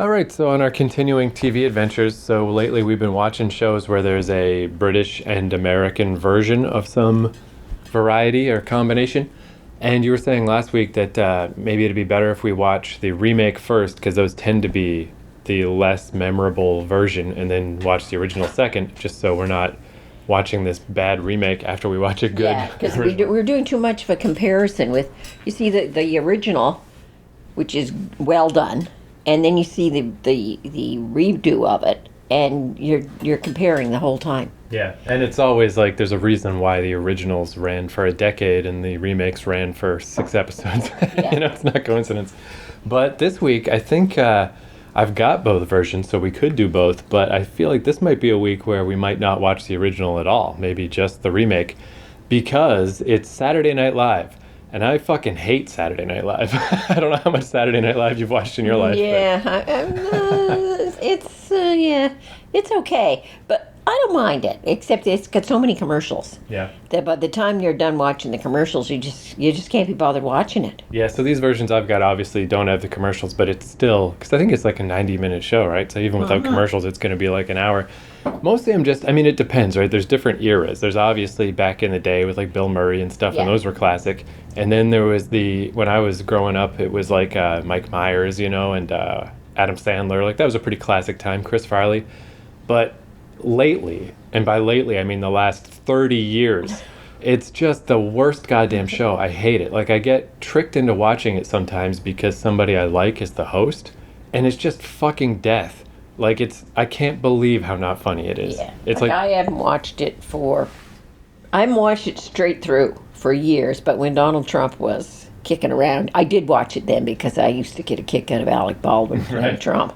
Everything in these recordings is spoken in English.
All right, so on our continuing TV adventures, so lately we've been watching shows where there's a British and American version of some variety or combination. And you were saying last week that maybe it'd be better if we watch the remake first, because those tend to be the less memorable version, and then watch the original second, just so we're not watching this bad remake after we watch a good. Yeah, because we're doing too much of a comparison with, you see the original, which is well done, and then you see the redo of it, and you're comparing the whole time. Yeah, and it's always like there's a reason why the originals ran for a decade and the remakes ran for 6 episodes. Yeah. It's not coincidence. But this week, I think I've got both versions, so we could do both, but I feel like this might be a week where we might not watch the original at all, maybe just the remake, because it's Saturday Night Live. And I fucking hate Saturday Night Live. I don't know how much Saturday Night Live you've watched in your life. Yeah, it's okay, but I don't mind it. Except it's got so many commercials. Yeah. That by the time you're done watching the commercials, you just can't be bothered watching it. Yeah. So these versions I've got obviously don't have the commercials, but it's still, because I think it's like a 90-minute show, right? So even without commercials, it's going to be like an hour. Mostly it depends, right? There's different eras. There's obviously back in the day with like Bill Murray and stuff, Yeah. and those were classic. And then there was when I was growing up, it was like Mike Myers, and Adam Sandler. Like that was a pretty classic time, Chris Farley. But lately, and by lately I mean the last 30 years, it's just the worst goddamn show. I hate it. Like I get tricked into watching it sometimes because somebody I like is the host, and it's just fucking death. Like I can't believe how not funny it is. Yeah. It's I haven't watched it straight through for years, but when Donald Trump was kicking around, I did watch it then because I used to get a kick out of Alec Baldwin playing Right. Trump.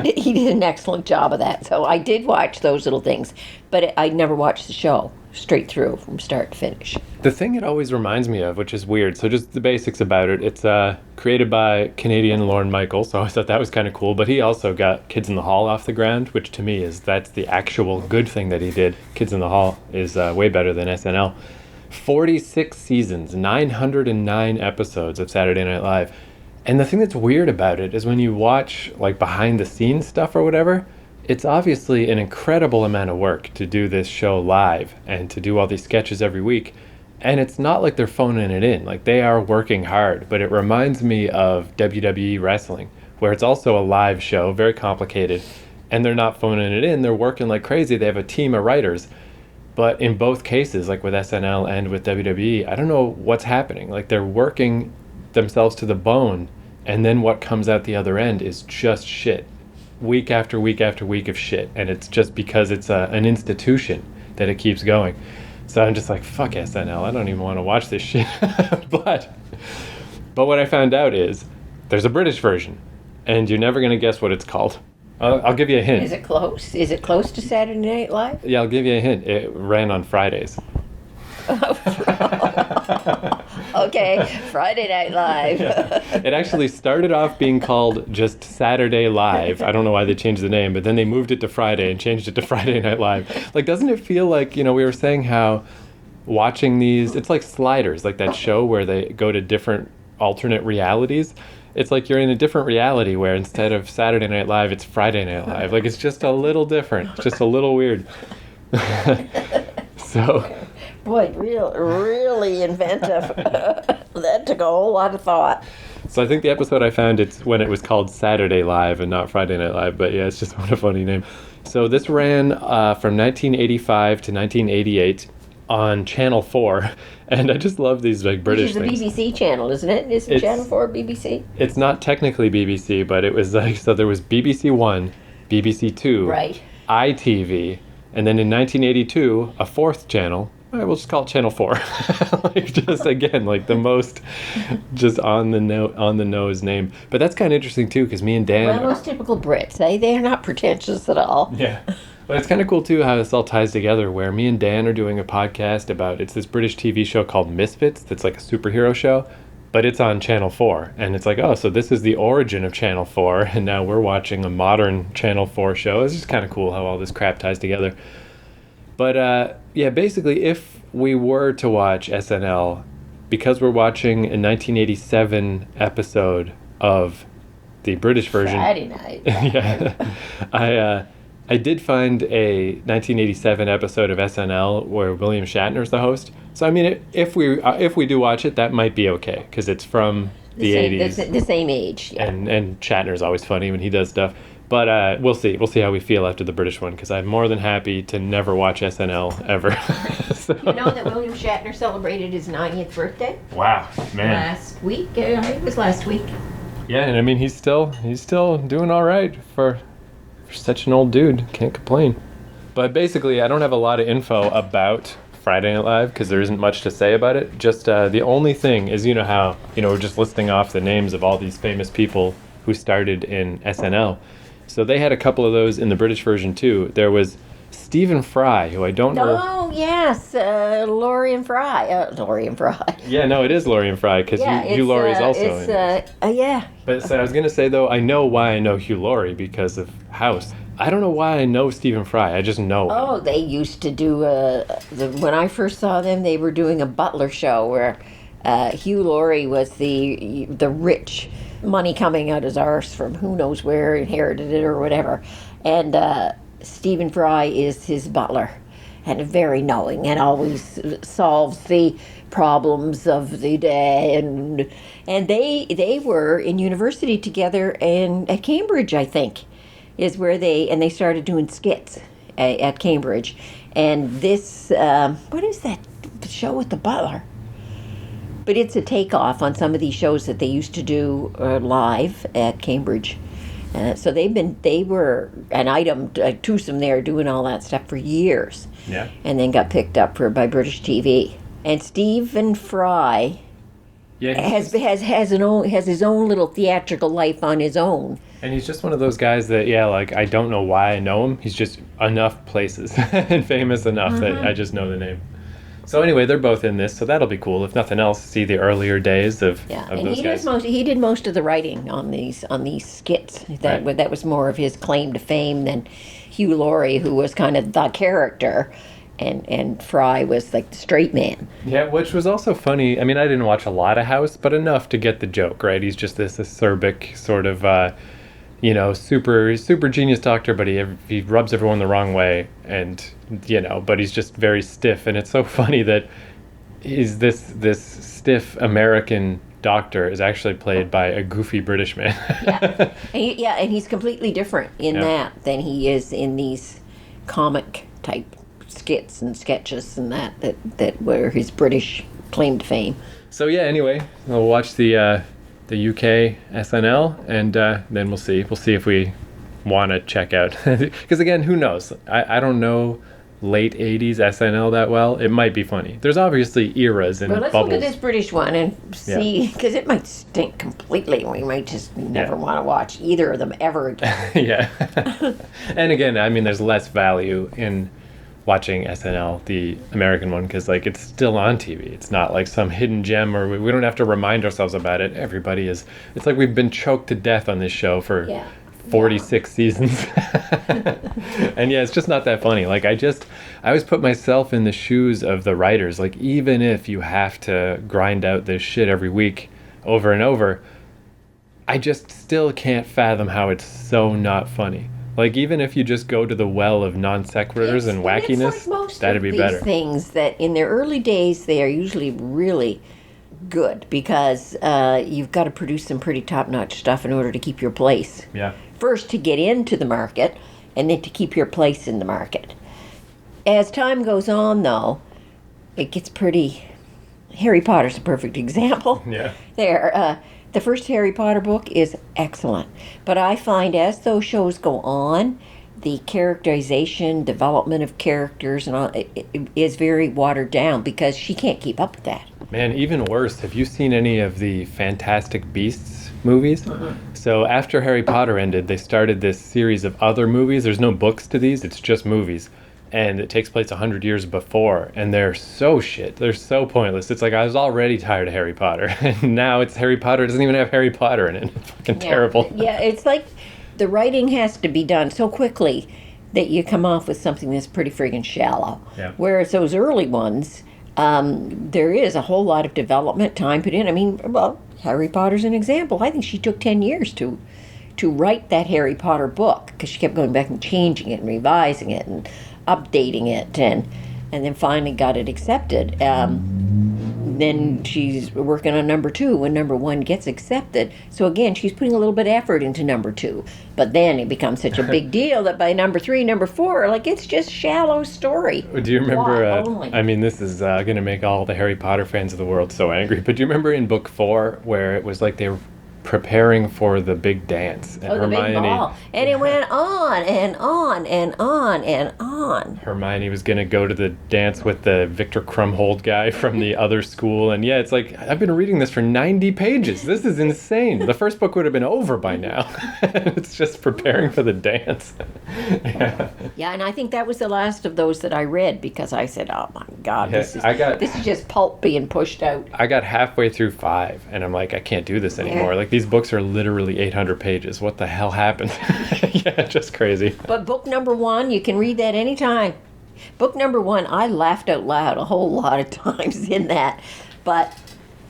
He did an excellent job of that, so I did watch those little things, but I never watched the show straight through from start to finish. The thing it always reminds me of, which is weird, so just the basics about it, it's created by Canadian Lorne Michaels, so I thought that was kind of cool, but he also got Kids in the Hall off the ground, which to me that's the actual good thing that he did. Kids in the Hall is way better than SNL. 46 seasons, 909 episodes of Saturday Night Live. And the thing that's weird about it is when you watch like behind the scenes stuff or whatever, it's obviously an incredible amount of work to do this show live and to do all these sketches every week. And it's not like they're phoning it in. Like they are working hard, but it reminds me of WWE wrestling, where it's also a live show, very complicated, and they're not phoning it in. They're working like crazy. They have a team of writers. But in both cases, like with SNL and with WWE, I don't know what's happening. Like they're working themselves to the bone, and then what comes out the other end is just shit. Week after week after week of shit. And it's just because it's an institution that it keeps going. So I'm just like, fuck SNL. I don't even want to watch this shit. But what I found out is there's a British version, and you're never going to guess what it's called. I'll give you a hint. Is it close? Is it close to Saturday Night Live? Yeah, I'll give you a hint. It ran on Fridays. Okay, Friday Night Live. Yeah. It actually started off being called just Saturday Live. I don't know why they changed the name, but then they moved it to Friday and changed it to Friday Night Live. Like, doesn't it feel like, we were saying how watching these, it's like Sliders, like that show where they go to different alternate realities. It's like you're in a different reality where instead of Saturday Night Live, it's Friday Night Live. Like, it's just a little different, just a little weird. So... Boy, really inventive. That took a whole lot of thought. So I think the episode I found, it's when it was called Saturday Live and not Friday Night Live. But yeah, it's just what a funny name. So this ran from 1985 to 1988 on Channel 4. And I just love these like British things. Which is a BBC channel, isn't it? Isn't Channel 4 BBC? It's not technically BBC, but it was like, so there was BBC One, BBC Two, right, ITV, and then in 1982, a fourth channel. All right, we'll just call it Channel 4. Like, just again, like the most just on the nose name. But that's kind of interesting too, because me and Dan. Well, those typical Brits, they're not pretentious at all. Yeah. But it's kind of cool too how this all ties together, where me and Dan are doing a podcast about, it's this British TV show called Misfits that's like a superhero show, but it's on Channel 4. And it's like, oh, so this is the origin of Channel 4, and now we're watching a modern Channel 4 show. It's just kind of cool how all this crap ties together. But yeah, basically, if we were to watch SNL, because we're watching a 1987 episode of the British version. Friday night. Yeah, I did find a 1987 episode of SNL where William Shatner's the host. So I mean, if we do watch it, that might be okay because it's from the 80s. The same age. Yeah. And Shatner's always funny when he does stuff. But we'll see. We'll see how we feel after the British one because I'm more than happy to never watch SNL ever. So. You know that William Shatner celebrated his 90th birthday Wow, man. last week. I think it was last week. Yeah, and I mean he's still doing all right for such an old dude. Can't complain. But basically, I don't have a lot of info about Friday Night Live because there isn't much to say about it. Just the only thing is, you know how we're just listing off the names of all these famous people who started in SNL. So they had a couple of those in the British version too. There was Stephen Fry, who I don't know. Oh yes, Laurie and Fry. Laurie and Fry. Yeah, no, it is Laurie and Fry because Hugh Laurie's also in it. Yeah. But so I was gonna say though, I know why I know Hugh Laurie because of House. I don't know why I know Stephen Fry. I just know him. Oh, they used to do when I first saw them, they were doing a butler show where Hugh Laurie was the rich, money coming out his arse from who knows where, inherited it or whatever, and Stephen Fry is his butler, and very knowing, and always solves the problems of the day, and they were in university together and at Cambridge, I think, is where they started doing skits at Cambridge, and this what is that show with the butler? But it's a takeoff on some of these shows that they used to do live at Cambridge. So they were an item, a twosome there, doing all that stuff for years. Yeah. And then got picked up by British TV. And Stephen Fry has his own little theatrical life on his own. And he's just one of those guys that, like, I don't know why I know him. He's just enough places and famous enough that I just know the name. So anyway, they're both in this, so that'll be cool. If nothing else, see the earlier days of those guys. He did most of the writing on these skits. That was more of his claim to fame than Hugh Laurie, who was kind of the character, and Fry was like the straight man. Yeah, which was also funny. I mean, I didn't watch a lot of House, but enough to get the joke, right? He's just this acerbic sort of, super genius doctor, but he rubs everyone the wrong way, and but he's just very stiff, and it's so funny that he's this stiff American doctor is actually played by a goofy British man. And he's completely different in that than he is in these comic type skits and sketches and that were his British claim to fame. So anyway, we'll watch the UK SNL, and then we'll see if we want to check out, because again, who knows? I don't know late 80s SNL that well. It might be funny. There's obviously eras and let's bubbles. look at this British one and see, because it might stink completely. We might just never want to watch either of them ever again. Yeah. And again, I mean, there's less value in watching SNL, the American one, because like it's still on TV. It's not like some hidden gem, or we don't have to remind ourselves about it. Everybody is. It's like we've been choked to death on this show for 46 seasons. And it's just not that funny. Like I always put myself in the shoes of the writers. Like even if you have to grind out this shit every week over and over, I just still can't fathom how it's so not funny. Like even if you just go to the well of non sequiturs and wackiness, it's like most that'd be better. These things that in their early days they are usually really good because you've got to produce some pretty top-notch stuff in order to keep your place. Yeah. First to get into the market, and then to keep your place in the market. As time goes on, though, it gets pretty. Harry Potter's a perfect example. Yeah. The first Harry Potter book is excellent, but I find as those shows go on, the characterization, development of characters, and all it is very watered down because she can't keep up with that. Man, even worse. Have you seen any of the Fantastic Beasts movies? So after Harry Potter ended, they started this series of other movies. There's no books to these; it's just movies. And it takes place 100 years before, and they're so shit. They're so pointless. It's like I was already tired of Harry Potter, and now it's Harry Potter. It doesn't even have Harry Potter in it. It's fucking terrible. Yeah, it's like the writing has to be done so quickly that you come off with something that's pretty friggin' shallow. Yeah. Whereas those early ones, there is a whole lot of development time put in. I mean, well, Harry Potter's an example. I think she took 10 years to to write that Harry Potter book, because she kept going back and changing it and revising it and updating it, and then finally got it accepted. Then she's working on number 2 when number 1 gets accepted. So again, she's putting a little bit of effort into number 2. But then it becomes such a big deal that by number 3, number 4, like, it's just shallow story. Do you remember, Plot only. I mean, this is going to make all the Harry Potter fans of the world so angry, but do you remember in book 4 where it was like they were preparing for the big dance? And the big ball. And it went on and on and on and on. Hermione was going to go to the dance with the Victor Krumholtz guy from the other school. And yeah, it's like, I've been reading this for 90 pages. This is insane. The first book would have been over by now. It's just preparing for the dance. Yeah, and I think that was the last of those that I read, because I said, oh my God, Yeah, this is just pulp being pushed out. I got halfway through 5 and I'm like, I can't do this anymore. Like, these books are literally 800 pages. What the hell happened? Yeah, just crazy. But book number 1, you can read that anytime. Book number 1, I laughed out loud a whole lot of times in that. But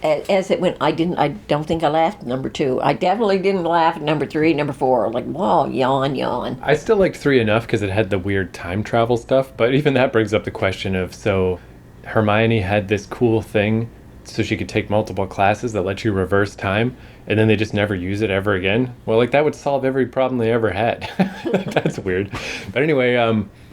as it went, I don't think I laughed at number 2. I definitely didn't laugh at number 3, number 4. Like, whoa, yawn. I still liked 3 enough because it had the weird time travel stuff. But even that brings up the question of, so Hermione had this cool thing so she could take multiple classes that let you reverse time, and then they just never use it ever again. Well, like, that would solve every problem they ever had. That's weird. But anyway,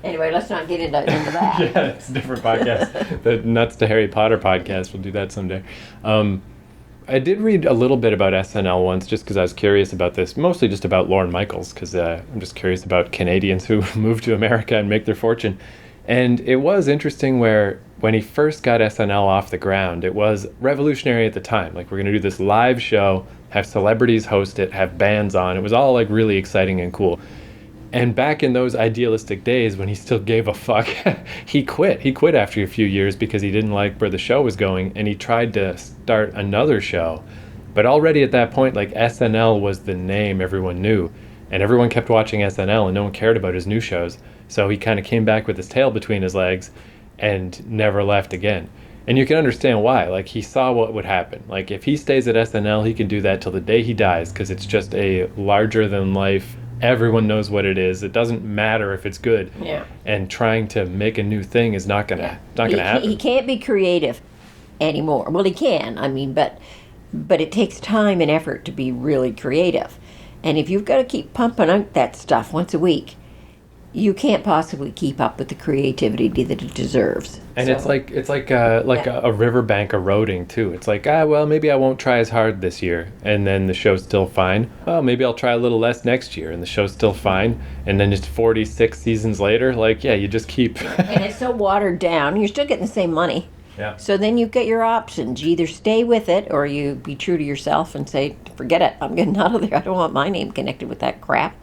let's not get into that. yeah, it's a different podcast. The Nuts to Harry Potter podcast. We'll do that someday. I did read a little bit about SNL once, just because I was curious about this, mostly just about Lorne Michaels, because I'm just curious about Canadians who move to America and make their fortune. And it was interesting where when he first got SNL off the ground, it was revolutionary at the time. Like, we're going to do this live show, have celebrities host it, have bands on. It was all like really exciting and cool. And back in those idealistic days when he still gave a fuck, he quit. He quit after a few years because he didn't like where the show was going, and he tried to start another show. But already at that point, like, SNL was the name everyone knew, and everyone kept watching SNL and no one cared about his new shows. So he kind of came back with his tail between his legs and never left again. And you can understand why. Like, he saw what would happen. Like, if he stays at SNL, he can do that till the day he dies, because it's just a larger than life. Everyone knows what it is. It doesn't matter if it's good. Yeah. And trying to make a new thing is not gonna happen. He can't be creative anymore. Well, he can. I mean, but it takes time and effort to be really creative. And if you've got to keep pumping out that stuff once a week, you can't possibly keep up with the creativity that it deserves. And it's like a riverbank eroding too. It's like, well, maybe I won't try as hard this year, and then the show's still fine. Well, maybe I'll try a little less next year, and the show's still fine. And then just 46 seasons later, like, yeah, you just keep. And it's so watered down. You're still getting the same money. Yeah. So then you get your options. You either stay with it, or you be true to yourself and say, forget it, I'm getting out of there. I don't want my name connected with that crap.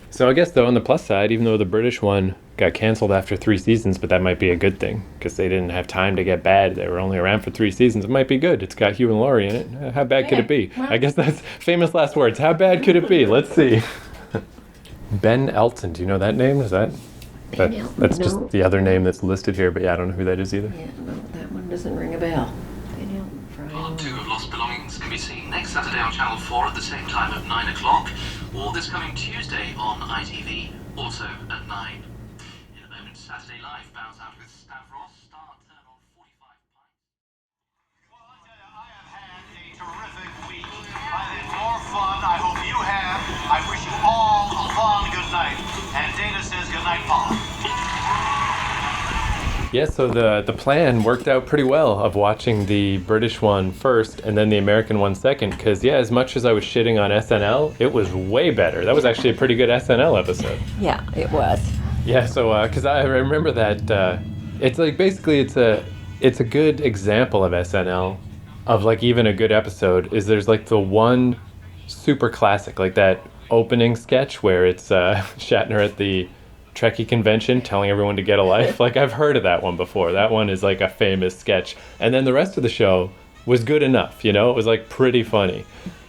So I guess, though, on the plus side, even though the British one got canceled after 3 seasons, but that might be a good thing, because they didn't have time to get bad. They were only around for 3 seasons. It might be good. It's got Hugh and Laurie in it. How bad could it be? Well, I guess that's famous last words. How bad could it be? Let's see. Ben Elton. Do you know that name? Is that... That's just the other name that's listed here, but yeah, I don't know who that is either. Yeah, no, that one doesn't ring a bell. Part 2 of Lost Belongings can be seen next Saturday on Channel 4 at the same time at 9 o'clock, or this coming Tuesday on ITV, also at 9. In a moment, Saturday Live bows out with Stavros, star turn on 45 pints. Well, I tell you, I have had a terrific week. I've had more fun. I hope you have. I wish you all a fond good night. And Dana says good night, Paula. Yeah, so the plan worked out pretty well of watching the British one first and then the American one second, because, yeah, as much as I was shitting on SNL, it was way better. That was actually a pretty good SNL episode. Yeah, it was. Yeah, so, because I remember that, it's like, basically, it's a good example of SNL, of, like, even a good episode, is there's, like, the one super classic, like that opening sketch where it's Shatner at the Trekkie convention telling everyone to get a life. Like, I've heard of that one before. That one is like a famous sketch. And then the rest of the show was good enough, you know? It was like pretty funny.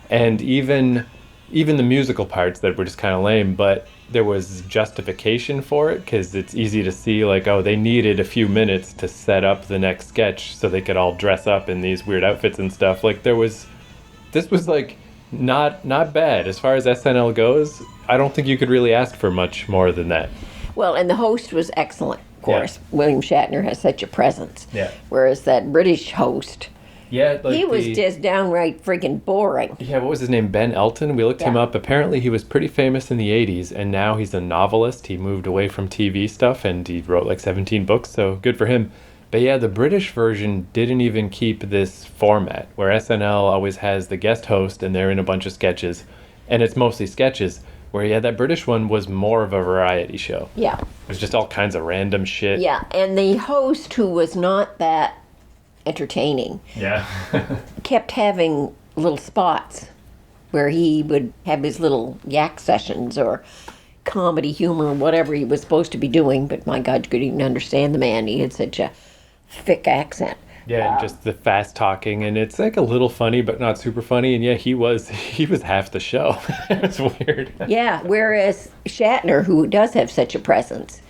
And even the musical parts that were just kind of lame, but there was justification for it, because it's easy to see, like, oh, they needed a few minutes to set up the next sketch so they could all dress up in these weird outfits and stuff. Like, this was like not bad. As far as SNL goes, I don't think you could really ask for much more than that. Well, and the host was excellent, of course. William Shatner has such a presence. Yeah. Whereas that British host, Yeah, like he was just downright freaking boring. Yeah, what was his name? Ben Elton? We looked him Yeah. up. Apparently he was pretty famous in the 80s, and now he's a novelist. He moved away from TV stuff, and he wrote like 17 books, so good for him. But yeah, the British version didn't even keep this format, where SNL always has the guest host, and they're in a bunch of sketches, and it's mostly sketches. Where, yeah, that British one was more of a variety show. Yeah. It was just all kinds of random shit. Yeah, and the host, who was not that entertaining, Yeah. kept having little spots where he would have his little yak sessions or comedy humor, whatever he was supposed to be doing. But my God, you couldn't even understand the man. He had such a thick accent. Yeah, and just the fast talking, and it's like a little funny, but not super funny. And yeah, he was half the show. It's weird. Yeah, whereas Shatner, who does have such a presence,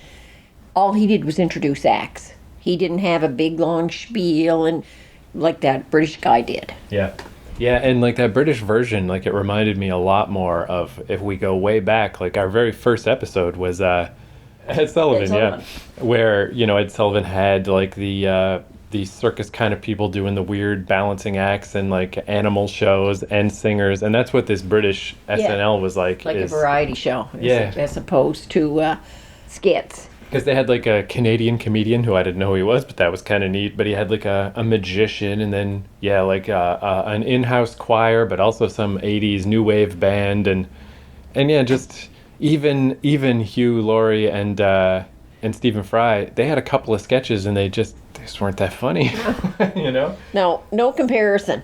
all he did was introduce acts. He didn't have a big long spiel and like that British guy did. Yeah. Yeah, and like that British version, like it reminded me a lot more of, if we go way back, like our very first episode was Ed Sullivan, Ed Sullivan. where, Ed Sullivan had like the circus kind of people doing the weird balancing acts and like animal shows and singers, and that's what this British SNL was like. Like a variety show, Yeah. as opposed to skits. Because they had like a Canadian comedian who I didn't know who he was, but that was kind of neat. But he had like a magician, and then like an in-house choir, but also some '80s new wave band, and yeah, just even Hugh Laurie and Stephen Fry. They had a couple of sketches, and they just weren't that funny, No comparison.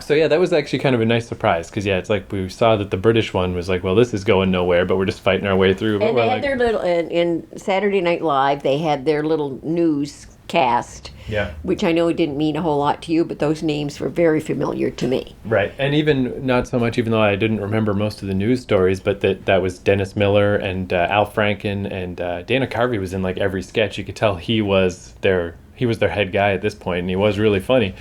So yeah, that was actually kind of a nice surprise, because yeah, it's like we saw that the British one was like, well, this is going nowhere, but we're just fighting our way through. But And we're they had like, their little, in Saturday Night Live, they had their little newscast, yeah. which I know didn't mean a whole lot to you, but those names were very familiar to me. Right, and even not so much, even though I didn't remember most of the news stories, but that was Dennis Miller and Al Franken, and Dana Carvey was in like every sketch. You could tell he was their head guy at this point, and he was really funny.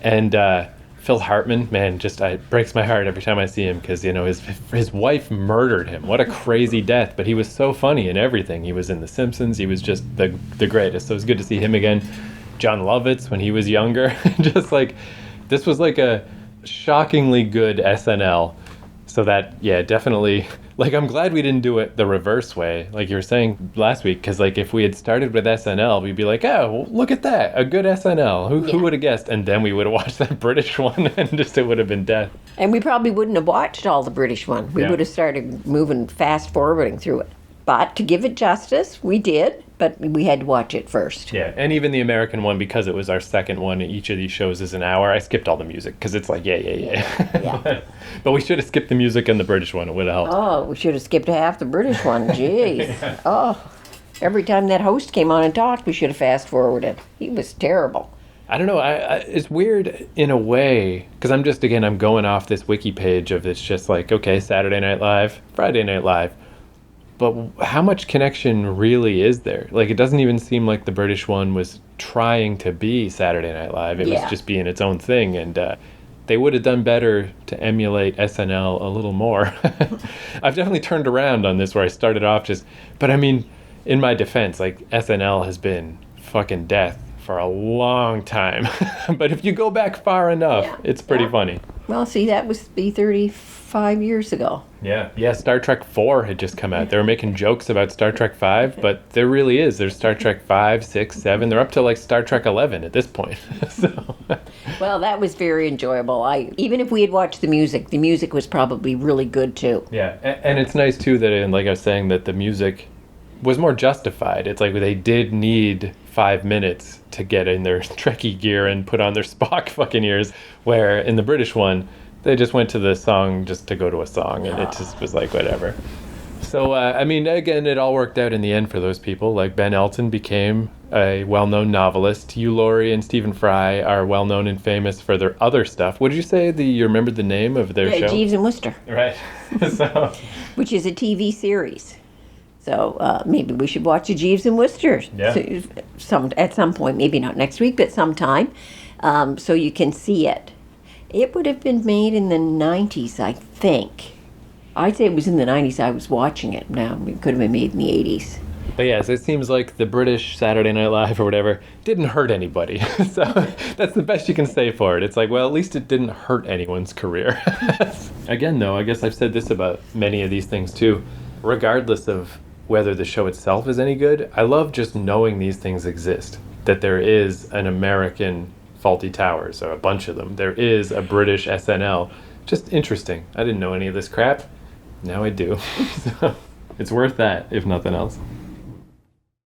And Phil Hartman, man, just it breaks my heart every time I see him, because his wife murdered him. What a crazy death! But he was so funny in everything. He was in The Simpsons. He was just the greatest. So it was good to see him again. John Lovitz when he was younger, just like this was like a shockingly good SNL. So that, yeah, definitely, like, I'm glad we didn't do it the reverse way, like you were saying last week, because, like, if we had started with SNL, we'd be like, oh, well, look at that, a good SNL, who would have guessed? And then we would have watched that British one, and just it would have been death. And we probably wouldn't have watched all the British one. We Yeah. would have started moving fast forwarding through it. But to give it justice, we did, but we had to watch it first. Yeah, and even the American one, because it was our second one, each of these shows is an hour, I skipped all the music, because it's like, yeah. But we should have skipped the music in the British one, it would have helped. Oh, we should have skipped half the British one. Jeez. Oh, every time that host came on and talked, we should have fast forwarded. He was terrible. I don't know. I it's weird in a way, because I'm going off this wiki page of it's just like, okay, Saturday Night Live, Friday Night Live. But how much connection really is there? Like, it doesn't even seem like the British one was trying to be Saturday Night Live. It was just being its own thing. And they would have done better to emulate SNL a little more. I've definitely turned around on this, where I started off but I mean, in my defense, like, SNL has been fucking death for a long time. But if you go back far enough, it's pretty funny. Well, see, that was 35 years ago. Yeah, Star Trek 4 had just come out. They were making jokes about Star Trek 5, but there really is. There's Star Trek 5, 6, 7. They're up to like Star Trek 11 at this point. So. Well, that was very enjoyable. Even if we had watched the music was probably really good too. Yeah, and it's nice too that, and like I was saying, that the music was more justified. It's like they did need 5 minutes to get in their Trekkie gear and put on their Spock fucking ears, where in the British one, they just went to the song just to go to a song, and it just was like, whatever. So, I mean, again, it all worked out in the end for those people. Like, Ben Elton became a well-known novelist. Hugh Laurie and Stephen Fry are well-known and famous for their other stuff. What did you say? You remembered the name of their show? Jeeves and Wooster. Right. So, which is a TV series. So maybe we should watch a Jeeves and Wooster at some point. Maybe not next week, but sometime, so you can see it. It would have been made in the 90s, I think. I'd say it was in the 90s I was watching it. Now, it could have been made in the 80s. But yes, it seems like the British Saturday Night Live or whatever didn't hurt anybody. So that's the best you can say for it. It's like, well, at least it didn't hurt anyone's career. Again, though, I guess I've said this about many of these things too. Regardless of whether the show itself is any good, I love just knowing these things exist. That there is an American Faulty Towers, or a bunch of them. There is a British SNL. Just interesting. I didn't know any of this crap. Now I do. So it's worth that, if nothing else.